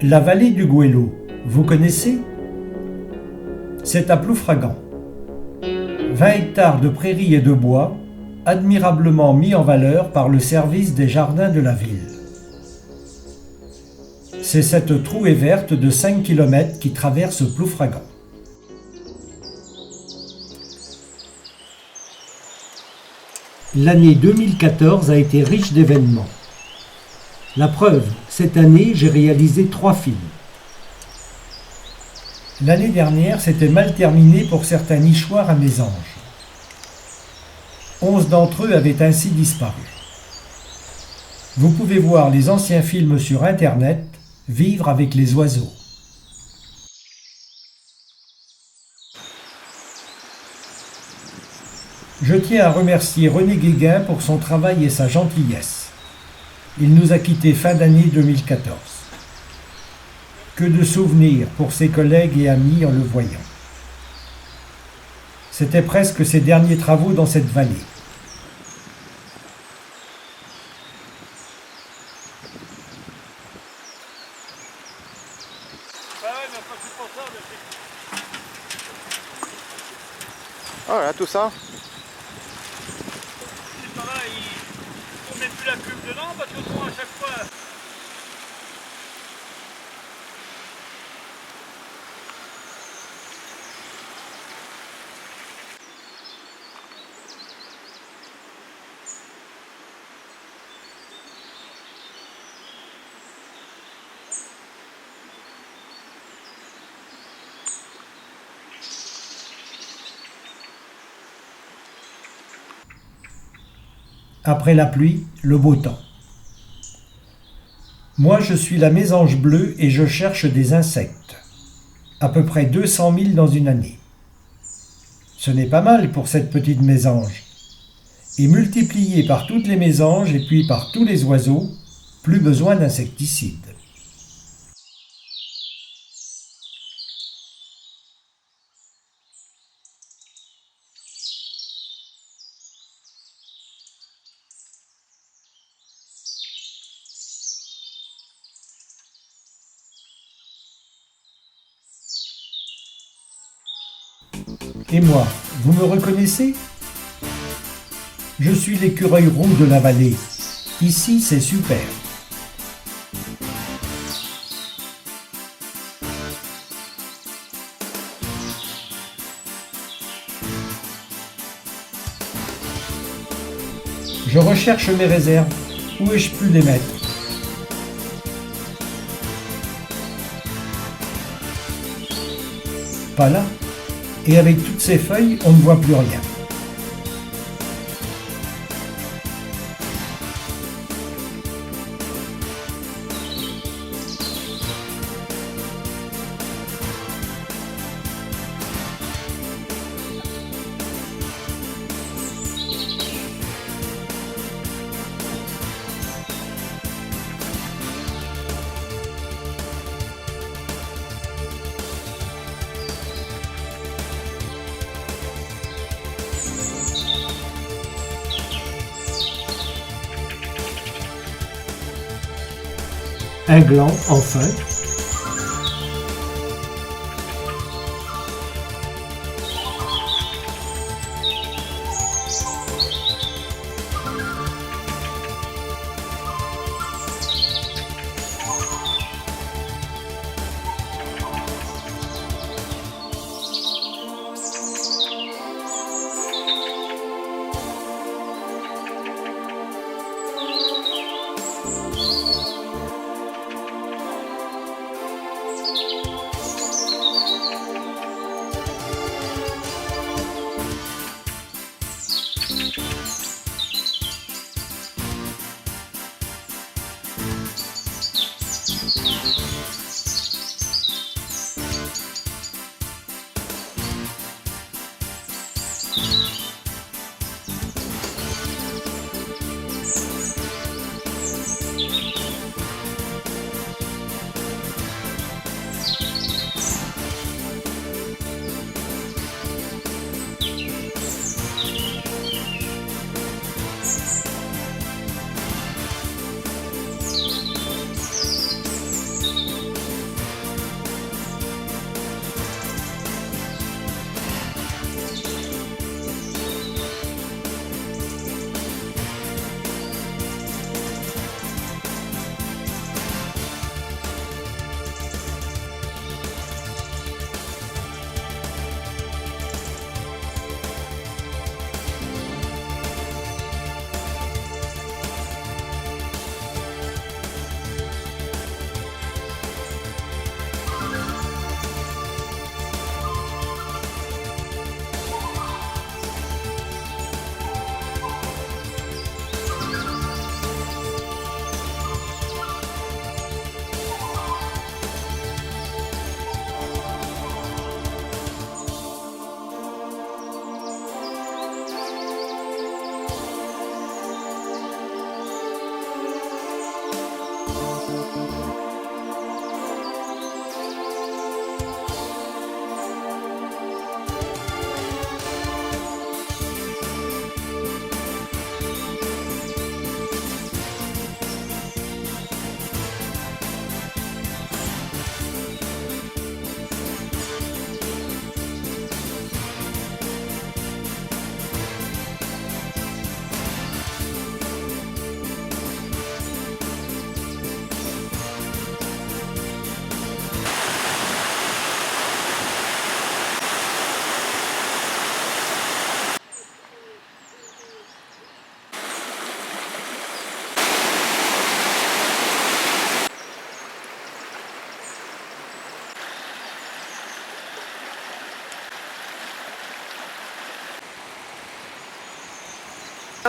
La vallée du Goëlo, vous connaissez? C'est à Ploufragan. 20 hectares de prairies et de bois, admirablement mis en valeur par le service des jardins de la ville. C'est cette trouée verte de 5 km qui traverse Ploufragan. L'année 2014 a été riche d'événements. La preuve, cette année, j'ai réalisé 3 films. L'année dernière, c'était mal terminé pour certains nichoirs à Mésange. 11 d'entre eux avaient ainsi disparu. Vous pouvez voir les anciens films sur Internet, Vivre avec les oiseaux. Je tiens à remercier René Guéguin pour son travail et sa gentillesse. Il nous a quittés fin d'année 2014. Que de souvenirs pour ses collègues et amis en le voyant. C'était presque ses derniers travaux dans cette vallée. Voilà, tout ça. Par là, on met plus la cuve dedans parce que souvent à chaque fois. Après la pluie, le beau temps. Moi, je suis la mésange bleue et je cherche des insectes. À peu près 200 000 dans une année. Ce n'est pas mal pour cette petite mésange. Et multiplié par toutes les mésanges et puis par tous les oiseaux, plus besoin d'insecticides. Et moi, vous me reconnaissez? Je suis l'écureuil roux de la vallée. Ici, c'est super. Je recherche mes réserves. Où ai-je pu les mettre? Pas là. Et avec toutes ces feuilles, on ne voit plus rien. Un gland, enfin.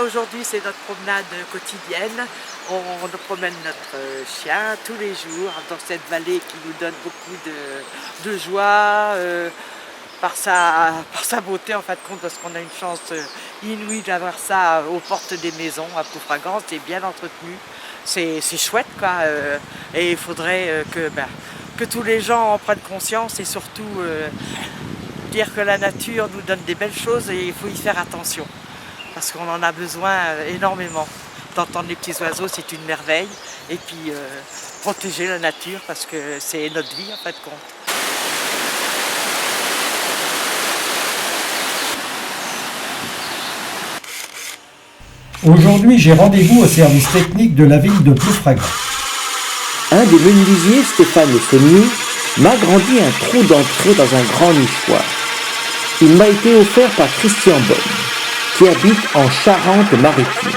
Aujourd'hui, c'est notre promenade quotidienne. On promène notre chien tous les jours dans cette vallée qui nous donne beaucoup de joie par sa beauté en fin de compte, parce qu'on a une chance inouïe d'avoir ça aux portes des maisons à Ploufragan. C'est bien entretenu, c'est chouette quoi. Et il faudrait que tous les gens en prennent conscience et surtout dire que la nature nous donne des belles choses et il faut y faire attention. Parce qu'on en a besoin énormément. D'entendre les petits oiseaux, c'est une merveille. Et puis protéger la nature parce que c'est notre vie en fin de compte. Aujourd'hui, j'ai rendez-vous au service technique de la ville de Ploufragan. Un des menuisiers, Stéphane Saunier, m'a agrandi un trou d'entrée dans un grand nichoir. Il m'a été offert par Christian Bonne, qui habite en Charente-Maritime.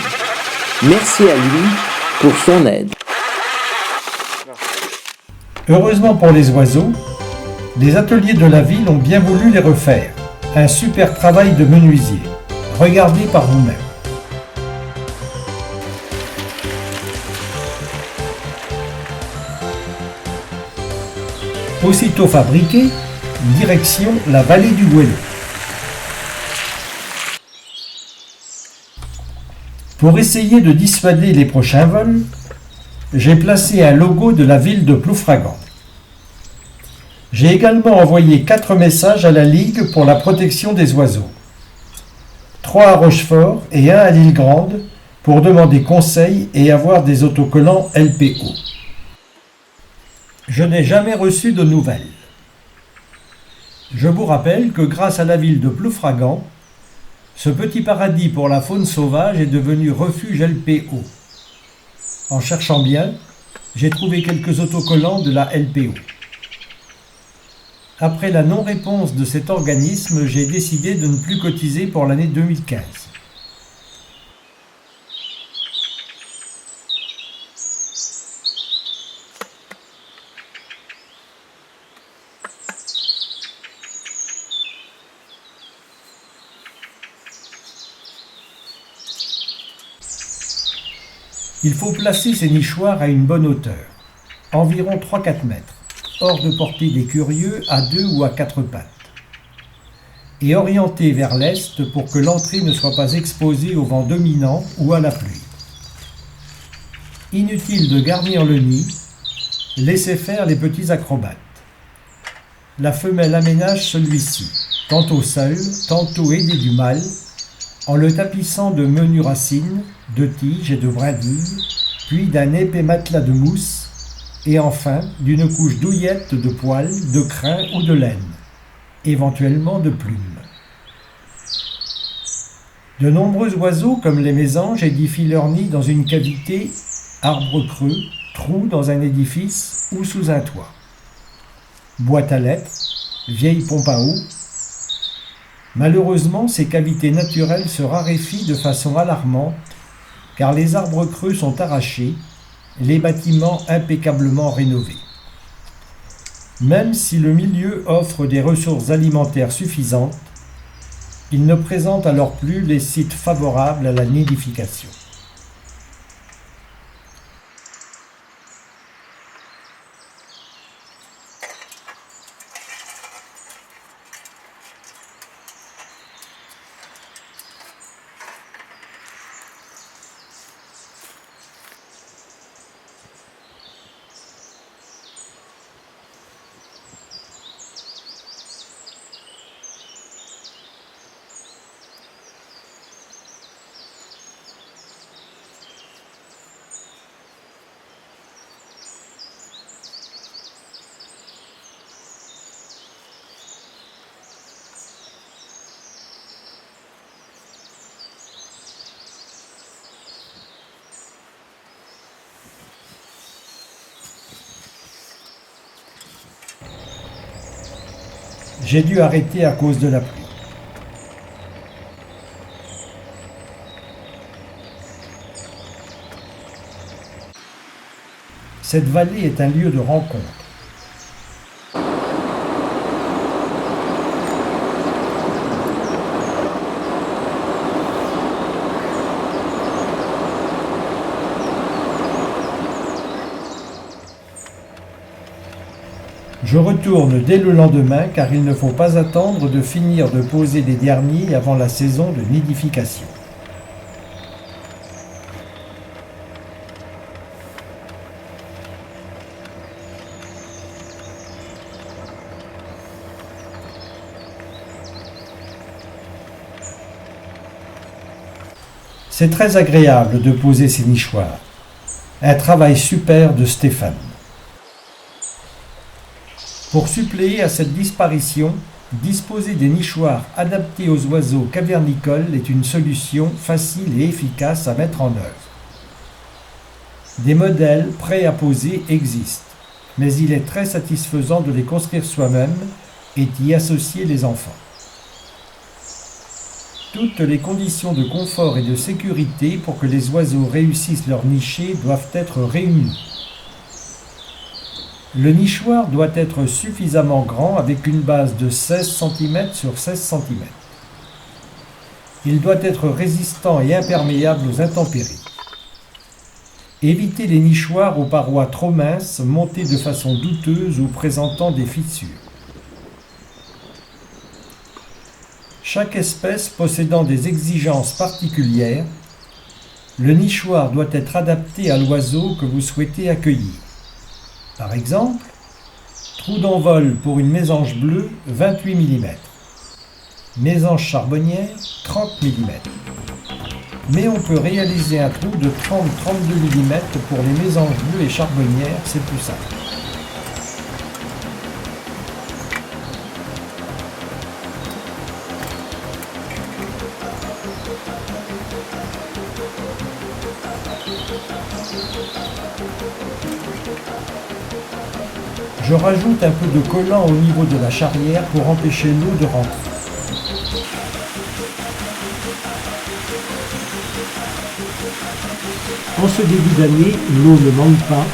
Merci à lui pour son aide. Heureusement pour les oiseaux, les ateliers de la ville ont bien voulu les refaire. Un super travail de menuisier. Regardez par vous-même. Aussitôt fabriqué, direction la vallée du Goëlo. Pour essayer de dissuader les prochains vols, j'ai placé un logo de la ville de Ploufragan. J'ai également envoyé 4 messages à la Ligue pour la protection des oiseaux. 3 à Rochefort et 1 à l'Île-Grande pour demander conseil et avoir des autocollants LPO. Je n'ai jamais reçu de nouvelles. Je vous rappelle que grâce à la ville de Ploufragan, ce petit paradis pour la faune sauvage est devenu refuge LPO. En cherchant bien, j'ai trouvé quelques autocollants de la LPO. Après la non-réponse de cet organisme, j'ai décidé de ne plus cotiser pour l'année 2015. Il faut placer ces nichoirs à une bonne hauteur, environ 3-4 mètres, hors de portée des curieux à 2 ou à 4 pattes, et orientés vers l'est pour que l'entrée ne soit pas exposée au vent dominant ou à la pluie. Inutile de garnir le nid, laissez faire les petits acrobates. La femelle aménage celui-ci, tantôt seule, tantôt aidée du mâle, en le tapissant de menues racines, de tiges et de brindilles, puis d'un épais matelas de mousse, et enfin d'une couche douillette de poils, de crin ou de laine, éventuellement de plumes. De nombreux oiseaux, comme les mésanges, édifient leur nid dans une cavité, arbre creux, trou dans un édifice ou sous un toit. Boîte à lettres, vieille pompe à eau. Malheureusement, ces cavités naturelles se raréfient de façon alarmante, car les arbres creux sont arrachés, les bâtiments impeccablement rénovés. Même si le milieu offre des ressources alimentaires suffisantes, il ne présente alors plus les sites favorables à la nidification. J'ai dû arrêter à cause de la pluie. Cette vallée est un lieu de rencontre. Je retourne dès le lendemain car il ne faut pas attendre de finir de poser les derniers avant la saison de nidification. C'est très agréable de poser ces nichoirs. Un travail super de Stéphane. Pour suppléer à cette disparition, disposer des nichoirs adaptés aux oiseaux cavernicoles est une solution facile et efficace à mettre en œuvre. Des modèles prêts à poser existent, mais il est très satisfaisant de les construire soi-même et d'y associer les enfants. Toutes les conditions de confort et de sécurité pour que les oiseaux réussissent leur nichée doivent être réunies. Le nichoir doit être suffisamment grand avec une base de 16 cm sur 16 cm. Il doit être résistant et imperméable aux intempéries. Évitez les nichoirs aux parois trop minces, montés de façon douteuse ou présentant des fissures. Chaque espèce possédant des exigences particulières, le nichoir doit être adapté à l'oiseau que vous souhaitez accueillir. Par exemple, trou d'envol pour une mésange bleue, 28 mm. Mésange charbonnière, 30 mm. Mais on peut réaliser un trou de 30-32 mm pour les mésanges bleues et charbonnières, c'est plus simple. Je rajoute un peu de collant au niveau de la charrière pour empêcher l'eau de rentrer. En ce début d'année, l'eau ne manque pas.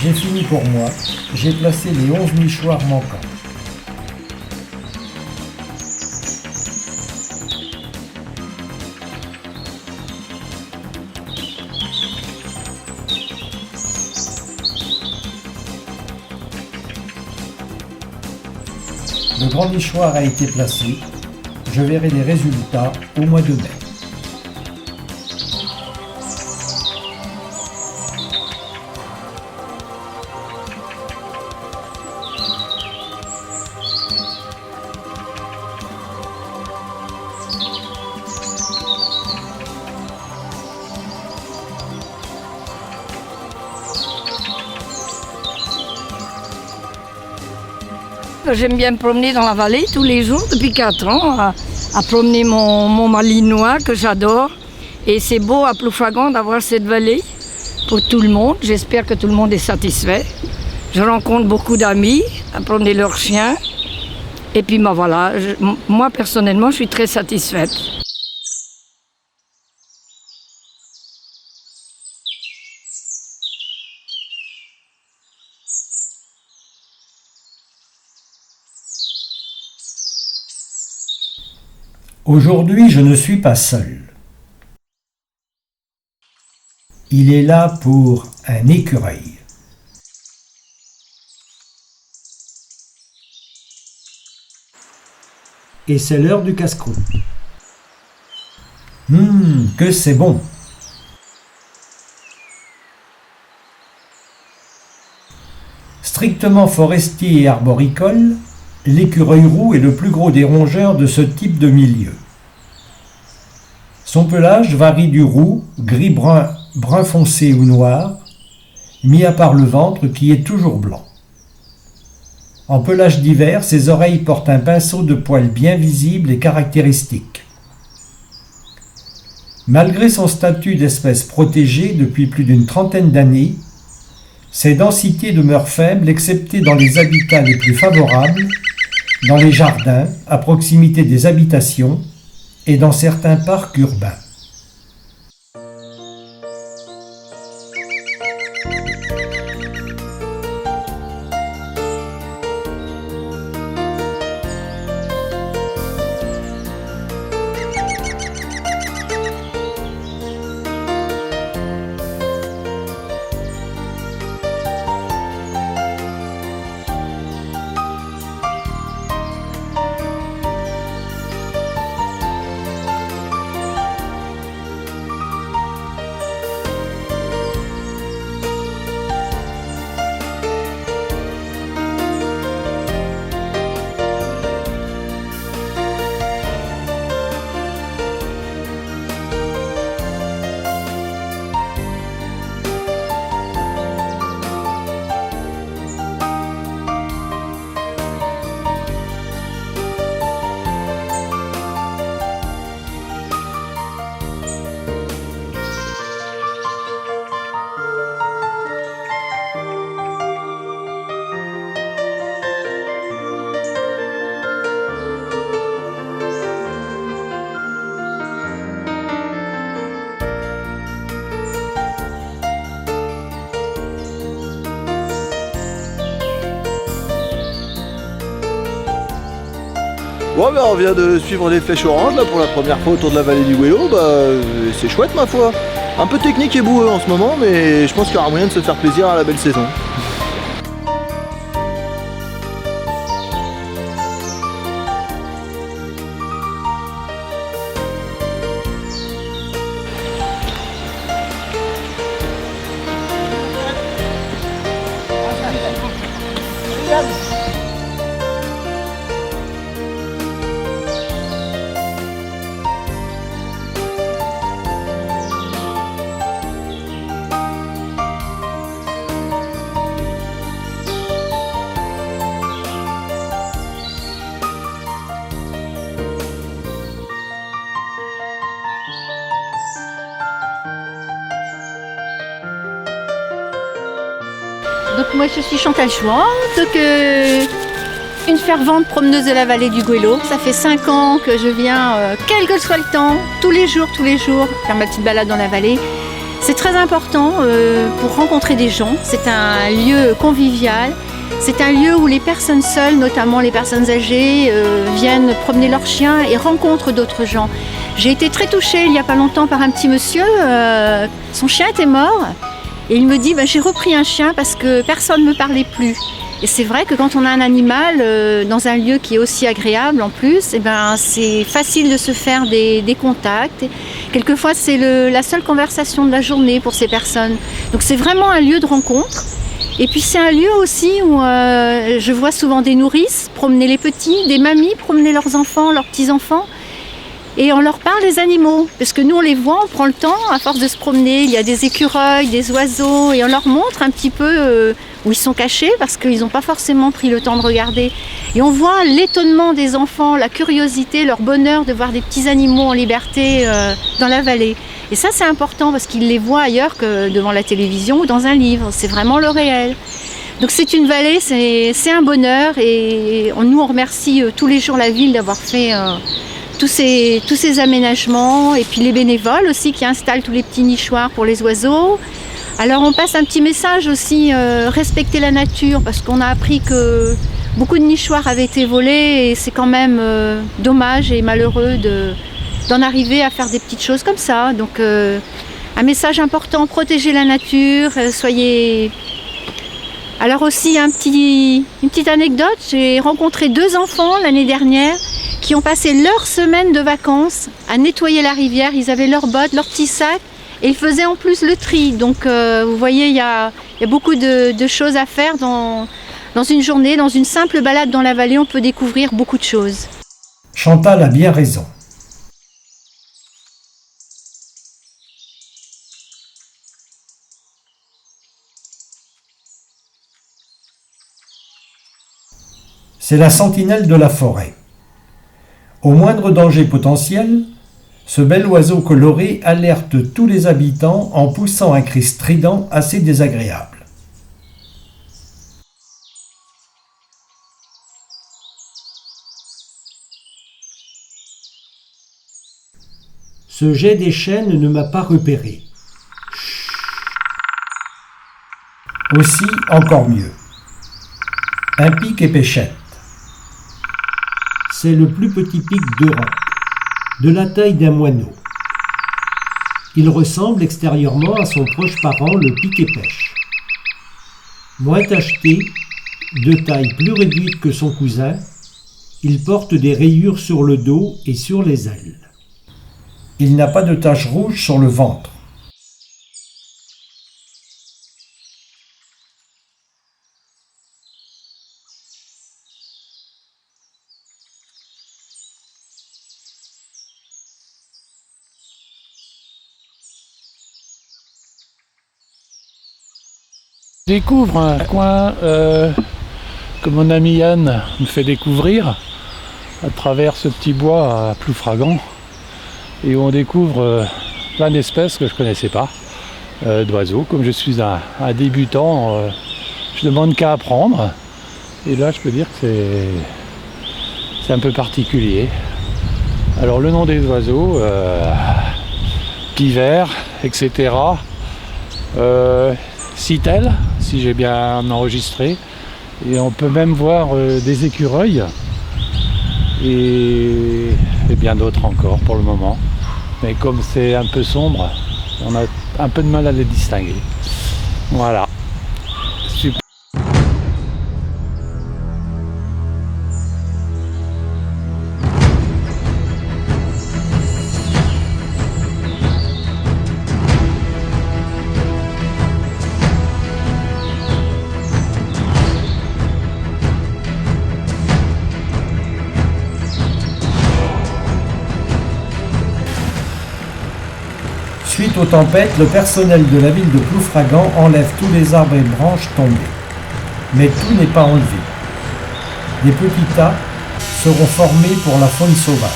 J'ai fini pour moi. J'ai placé les 11 nichoirs manquants. Le grand nichoir a été placé. Je verrai les résultats au mois de mai. J'aime bien me promener dans la vallée tous les jours depuis 4 ans, à promener mon malinois que j'adore. Et c'est beau à Ploufragan d'avoir cette vallée pour tout le monde. J'espère que tout le monde est satisfait. Je rencontre beaucoup d'amis à promener leurs chiens. Et puis voilà, moi personnellement, je suis très satisfaite. Aujourd'hui, je ne suis pas seul. Il est là pour un écureuil. Et c'est l'heure du casse-croûte. Que c'est bon! Strictement forestier et arboricole, l'écureuil roux est le plus gros des rongeurs de ce type de milieu. Son pelage varie du roux, gris-brun, brun foncé ou noir, mis à part le ventre qui est toujours blanc. En pelage d'hiver, ses oreilles portent un pinceau de poils bien visible et caractéristique. Malgré son statut d'espèce protégée depuis plus d'une trentaine d'années, ses densités demeurent faibles excepté dans les habitats les plus favorables, dans les jardins, à proximité des habitations et dans certains parcs urbains. Bon, ben, on vient de suivre les flèches oranges là pour la première fois autour de la vallée du Goëlo. C'est chouette ma foi. Un peu technique et boueux en ce moment, mais je pense qu'il y aura moyen de se faire plaisir à la belle saison. Donc moi je suis Chantal Chouan, une fervente promeneuse de la vallée du Goëlo. Ça fait 5 ans que je viens, quel que soit le temps, tous les jours, faire ma petite balade dans la vallée. C'est très important pour rencontrer des gens. C'est un lieu convivial. C'est un lieu où les personnes seules, notamment les personnes âgées, viennent promener leurs chiens et rencontrent d'autres gens. J'ai été très touchée il n'y a pas longtemps par un petit monsieur. Son chien était mort. Et il me dit, j'ai repris un chien parce que personne ne me parlait plus. Et c'est vrai que quand on a un animal dans un lieu qui est aussi agréable en plus, c'est facile de se faire des contacts. Quelquefois, c'est la seule conversation de la journée pour ces personnes. Donc c'est vraiment un lieu de rencontre. Et puis c'est un lieu aussi où je vois souvent des nourrices promener les petits, des mamies promener leurs enfants, leurs petits-enfants. Et on leur parle des animaux, parce que nous on les voit, on prend le temps, à force de se promener, il y a des écureuils, des oiseaux, et on leur montre un petit peu où ils sont cachés, parce qu'ils n'ont pas forcément pris le temps de regarder. Et on voit l'étonnement des enfants, la curiosité, leur bonheur de voir des petits animaux en liberté dans la vallée. Et ça c'est important, parce qu'ils les voient ailleurs que devant la télévision ou dans un livre, c'est vraiment le réel. Donc c'est une vallée, c'est un bonheur, et nous on remercie tous les jours la ville d'avoir fait tous ces aménagements, et puis les bénévoles aussi qui installent tous les petits nichoirs pour les oiseaux. Alors on passe un petit message aussi, respecter la nature, parce qu'on a appris que beaucoup de nichoirs avaient été volés et c'est quand même dommage et malheureux d'en arriver à faire des petites choses comme ça. Donc un message important, protéger la nature, soyez... Alors aussi une petite anecdote, j'ai rencontré 2 enfants l'année dernière qui ont passé leur semaine de vacances à nettoyer la rivière. Ils avaient leurs bottes, leurs petits sacs et ils faisaient en plus le tri. Donc vous voyez, il y a beaucoup de choses à faire dans une journée. Dans une simple balade dans la vallée, on peut découvrir beaucoup de choses. Chantal a bien raison. C'est la sentinelle de la forêt. Au moindre danger potentiel, ce bel oiseau coloré alerte tous les habitants en poussant un cri strident assez désagréable. Ce jet des chênes ne m'a pas repéré. Aussi, encore mieux. Un pic et pêchette. C'est le plus petit pic d'Europe, de la taille d'un moineau. Il ressemble extérieurement à son proche parent, le pic-et-pêche. Moins tacheté, de taille plus réduite que son cousin, il porte des rayures sur le dos et sur les ailes. Il n'a pas de tache rouge sur le ventre. Je découvre un coin que mon ami Yann me fait découvrir à travers ce petit bois à Ploufragan, et où on découvre plein d'espèces que je ne connaissais pas, d'oiseaux. Comme je suis un débutant, je demande qu'à apprendre, et là je peux dire que c'est un peu particulier. Alors le nom des oiseaux, pivert, etc. Citel, si j'ai bien enregistré, et on peut même voir des écureuils. et bien d'autres encore pour le moment. Mais comme c'est un peu sombre, on a un peu de mal à les distinguer. Voilà. Super. Suite aux tempêtes, le personnel de la ville de Ploufragan enlève tous les arbres et branches tombés. Mais tout n'est pas enlevé. Des petits tas seront formés pour la faune sauvage.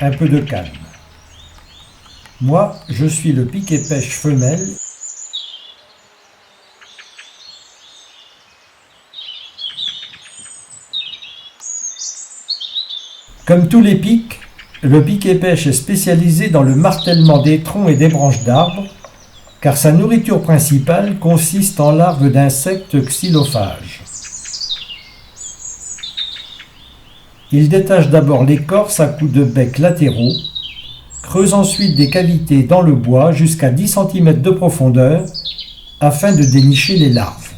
Un peu de calme. Moi, je suis le pic-et-pêche femelle. Comme tous les pics, le pic-et-pêche est spécialisé dans le martèlement des troncs et des branches d'arbres, car sa nourriture principale consiste en larves d'insectes xylophages. Il détache d'abord l'écorce à coups de bec latéraux, creuse ensuite des cavités dans le bois jusqu'à 10 cm de profondeur afin de dénicher les larves.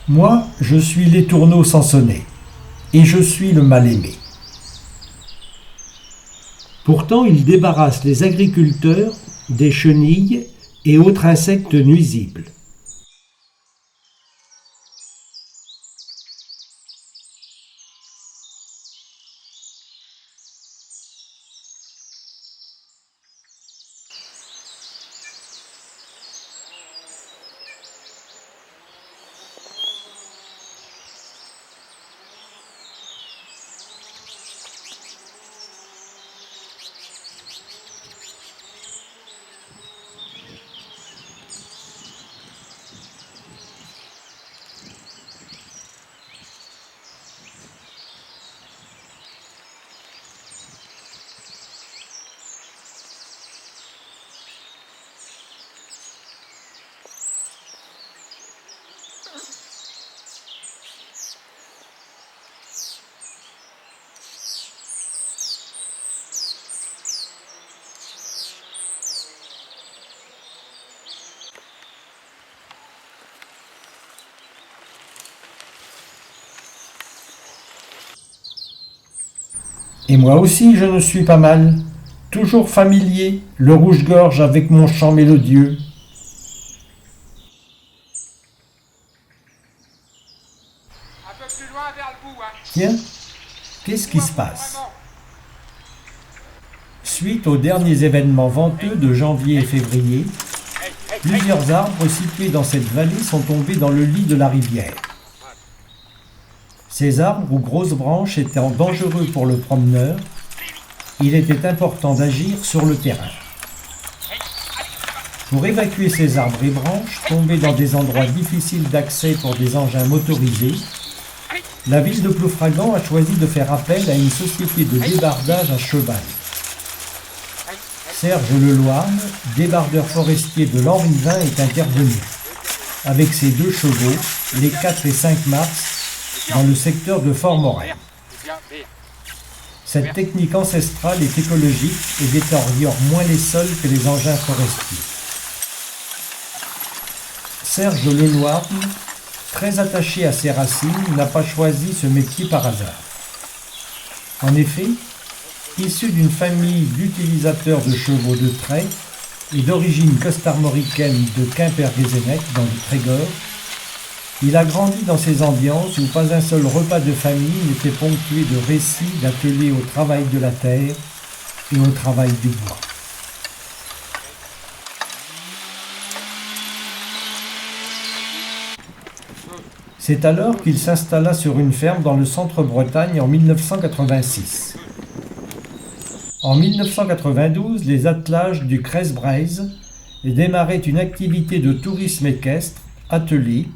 Moi, je suis l'étourneau sansonnet, et je suis le mal-aimé. Pourtant, il débarrasse les agriculteurs des chenilles et autres insectes nuisibles. Et moi aussi je ne suis pas mal, toujours familier, le rouge-gorge avec mon chant mélodieux. Un peu plus loin vers le bout, hein. Tiens, qu'est-ce qui se passe? Suite aux derniers événements venteux de janvier et février, plusieurs arbres situés dans cette vallée sont tombés dans le lit de la rivière. Ces arbres aux grosses branches étant dangereux pour le promeneur, il était important d'agir sur le terrain. Pour évacuer ces arbres et branches tombés dans des endroits difficiles d'accès pour des engins motorisés, la ville de Ploufragan a choisi de faire appel à une société de débardage à cheval. Serge Leloirne, débardeur forestier de l'Henri-20, est intervenu, avec ses 2 chevaux, les 4 et 5 mars, dans le secteur de Fort-Morel. Cette technique ancestrale est écologique et détériore moins les sols que les engins forestiers. Serge Leloirne, très attaché à ses racines, n'a pas choisi ce métier par hasard. En effet, issu d'une famille d'utilisateurs de chevaux de trait et d'origine costarmoricaine de Quimper-Gézennec dans le Trégor, il a grandi dans ces ambiances où pas un seul repas de famille n'était ponctué de récits d'ateliers au travail de la terre et au travail du bois. C'est alors qu'il s'installa sur une ferme dans le centre-Bretagne en 1986. En 1992, les attelages du Crest-Braise démarraient une activité de tourisme équestre, atelier,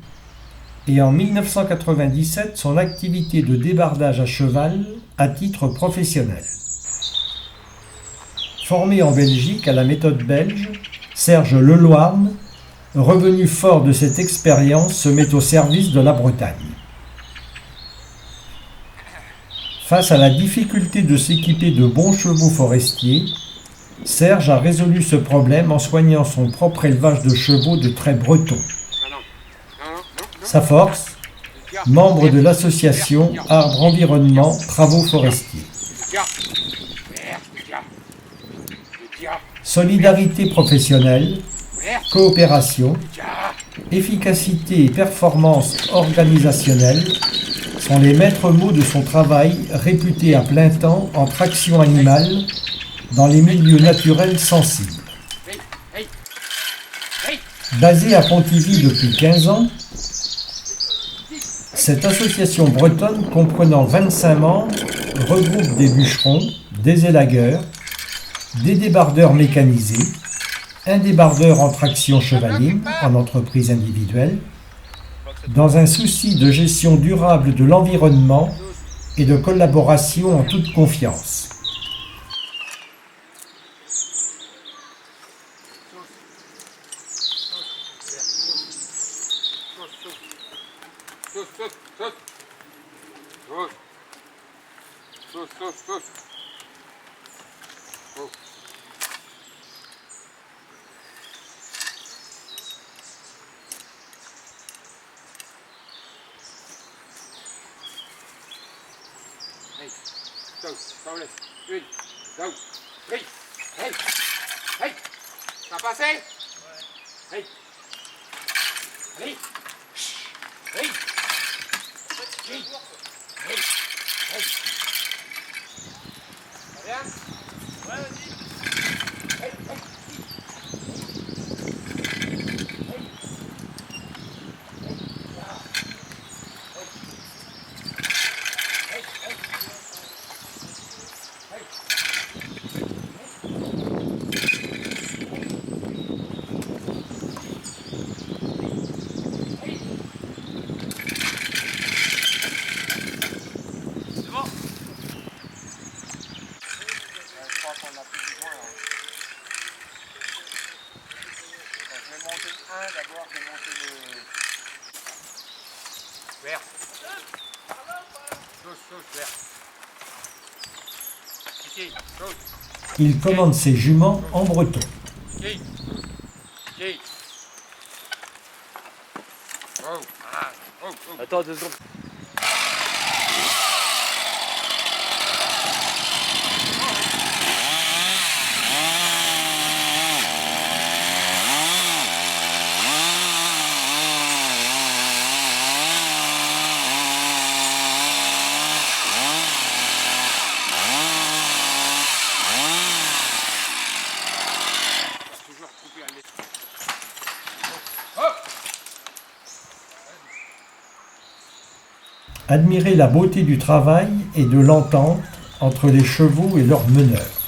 et en 1997, son activité de débardage à cheval à titre professionnel. Formé en Belgique à la méthode belge, Serge Leloirne, revenu fort de cette expérience, se met au service de la Bretagne. Face à la difficulté de s'équiper de bons chevaux forestiers, Serge a résolu ce problème en soignant son propre élevage de chevaux de trait breton. Sa force, membre de l'association Arbre Environnement Travaux Forestiers. Solidarité professionnelle, coopération, efficacité et performance organisationnelle sont les maîtres mots de son travail réputé à plein temps en traction animale dans les milieux naturels sensibles. Basée à Pontivy depuis 15 ans, cette association bretonne comprenant 25 membres regroupe des bûcherons, des élagueurs, des débardeurs mécanisés, un débardeur en traction chevaline en entreprise individuelle, dans un souci de gestion durable de l'environnement et de collaboration en toute confiance. Ça a passé? Hey. Allez. Hey. Hey. Hey. Hey. Ça vient? Ouais, vas-y. Hey. Hey. Il commande ses juments en breton. Attends 2 secondes. Admirez la beauté du travail et de l'entente entre les chevaux et leurs meneurs.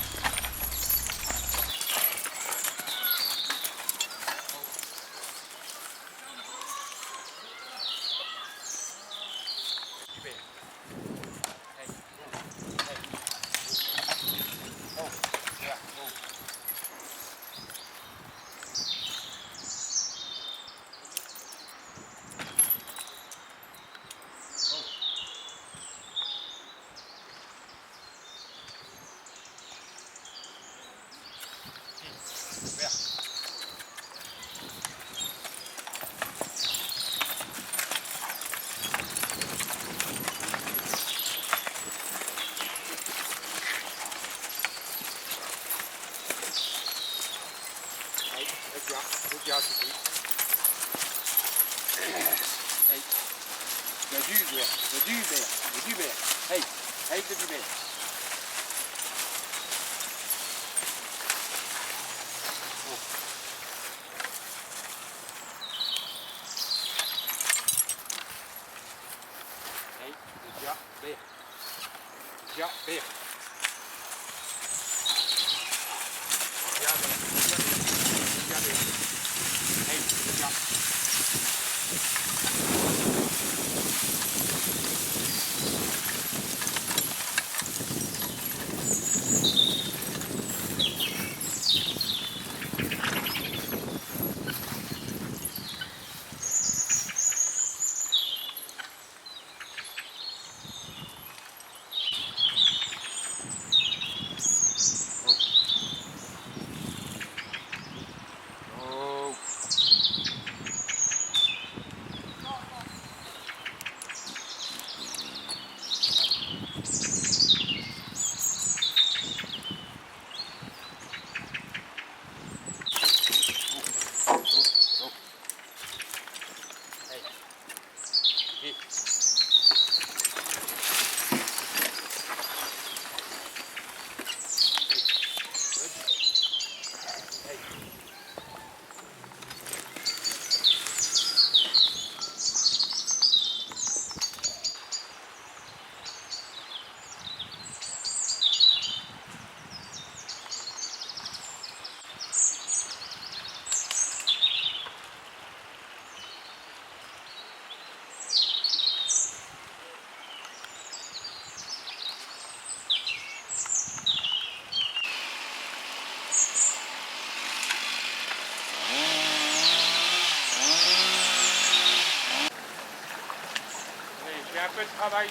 J'ai un peu de travail.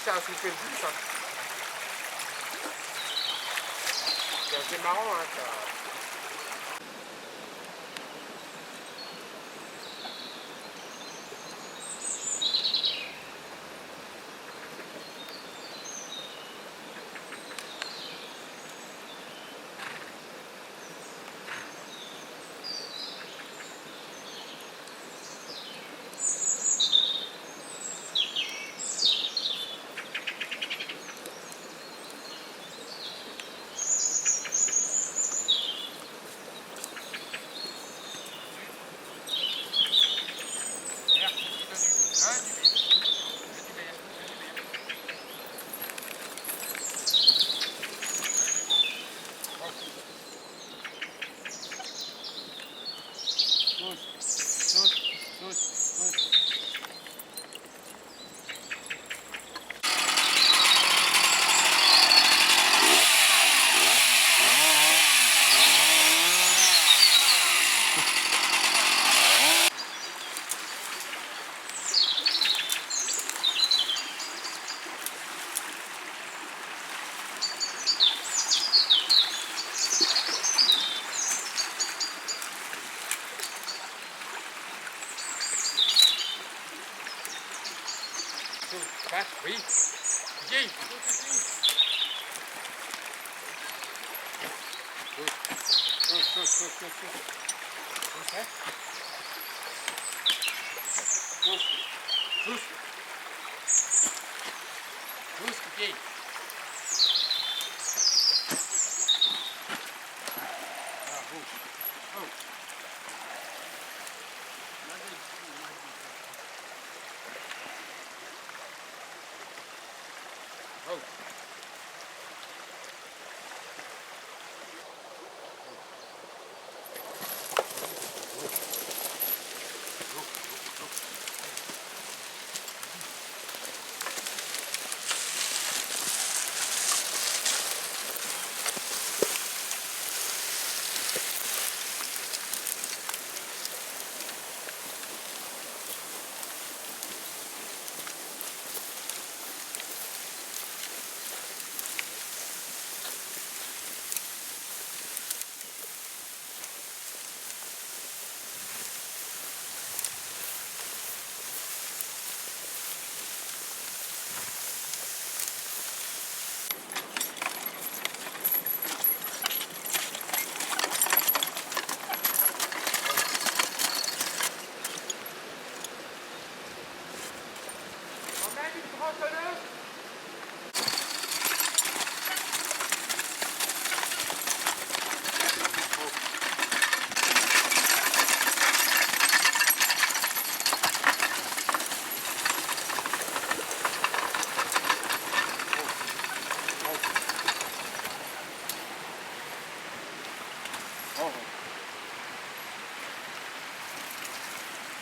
ça a soufflé le plus, ça. C'est assez marrant, hein, ça. Oui. Viens.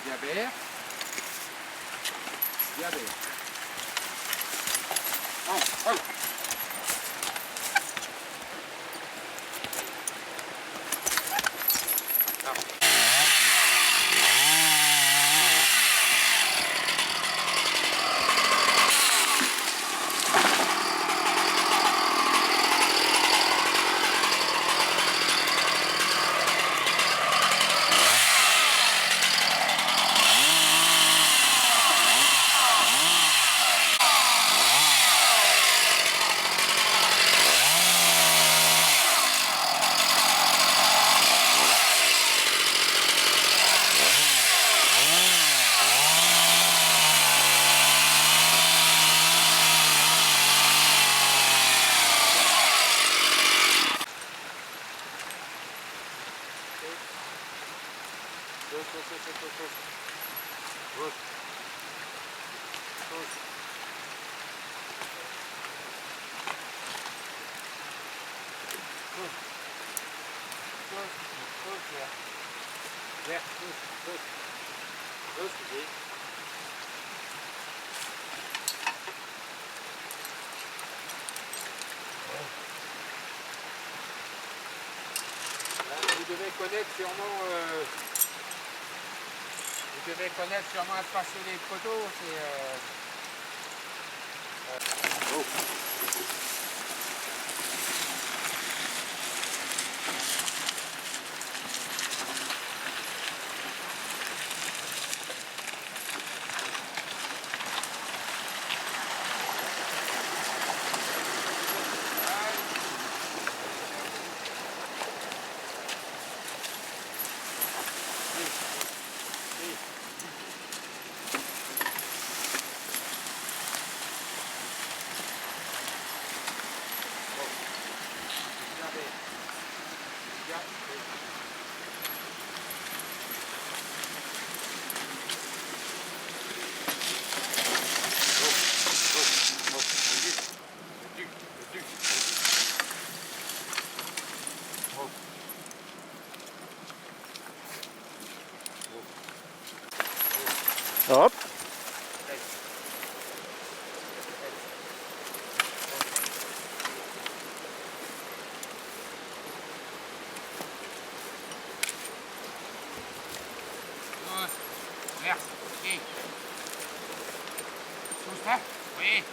Diabère. Diabère. Oh, oh. Vous devez connaître sûrement à tracer les poteaux, c'est Hop. Merci. Tout ça? Oui.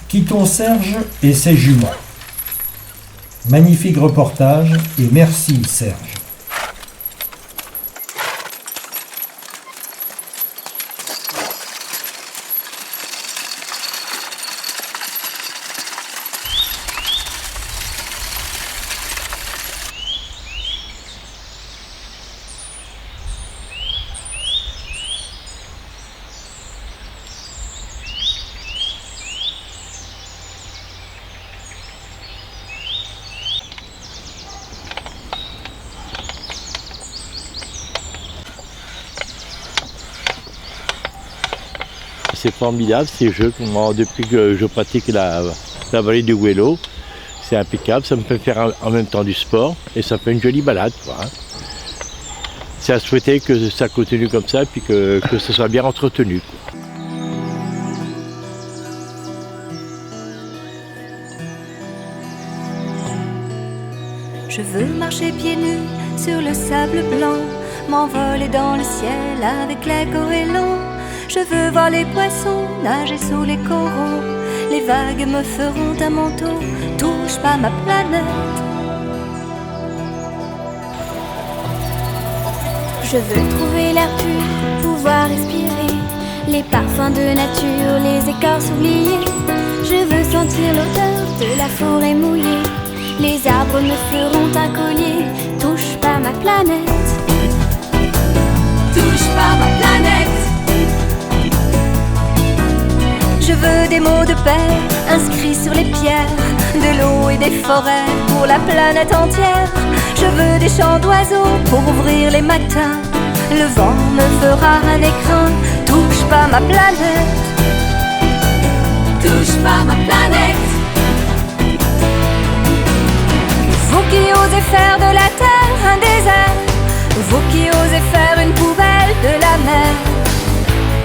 Quittons Serge et ses juments. Magnifique reportage et merci Serge. C'est formidable ces jeux, moi, depuis que je pratique la vallée du Gouello. C'est impeccable, ça me fait faire en même temps du sport et ça fait une jolie balade, quoi, hein. C'est à souhaiter que ça continue comme ça et puis que ce soit bien entretenu, quoi. Je veux marcher pieds nus sur le sable blanc, m'envoler dans le ciel avec les goélands. Je veux voir les poissons nager sous les coraux. Les vagues me feront un manteau, touche pas ma planète. Je veux trouver l'air pur, pouvoir respirer les parfums de nature, les écorces oubliées. Je veux sentir l'odeur de la forêt mouillée. Les arbres me feront un collier, touche pas ma planète. Touche pas ma planète. Je veux des mots de paix inscrits sur les pierres, de l'eau et des forêts pour la planète entière. Je veux des chants d'oiseaux pour ouvrir les matins. Le vent me fera un écrin, touche pas ma planète. Touche pas ma planète. Vous qui osez faire de la terre un désert, vous qui osez faire une poubelle de la mer,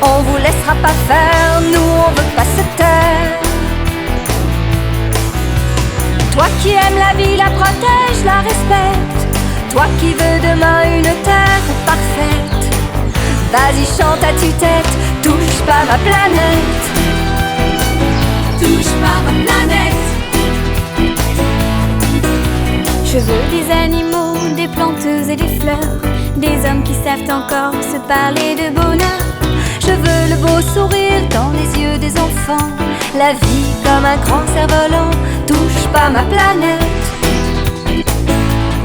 on vous laissera pas faire, nous on veut pas se taire. Toi qui aimes la vie, la protège, la respecte. Toi qui veux demain une terre parfaite, vas-y chante à tue-tête, touche pas ma planète. Touche pas ma planète. Je veux des animaux, des planteuses et des fleurs, des hommes qui savent encore se parler de bonheur. Je veux le beau sourire dans les yeux des enfants, la vie comme un grand cerf-volant. Touche pas ma planète,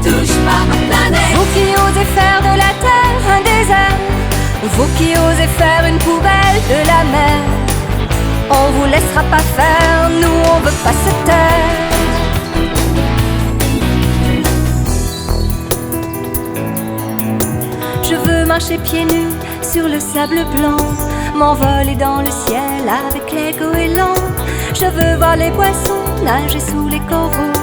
touche pas ma planète. Vous qui osez faire de la terre un désert, vous qui osez faire une poubelle de la mer, on vous laissera pas faire, nous on veut pas se taire. Je veux marcher pieds nus sur le sable blanc, m'envoler dans le ciel avec les goélands. Je veux voir les poissons nager sous les coraux,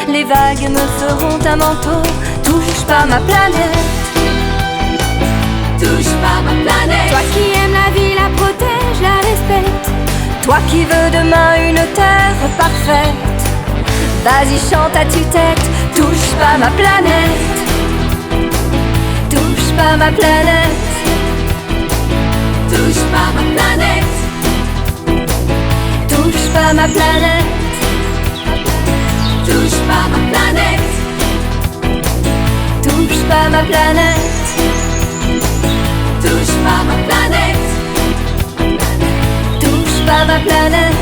les vagues me feront un manteau. Touche pas ma planète, touche pas ma planète. Toi qui aimes la vie, la protège, la respecte, toi qui veux demain une terre parfaite, vas-y chante à tue-tête. Touche pas ma planète, touche pas ma planète, touche pas ma planète, touche pas ma planète, touche pas ma planète, touche pas ma planète, touche pas ma planète, touche pas ma planète,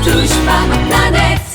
touche pas ma planète.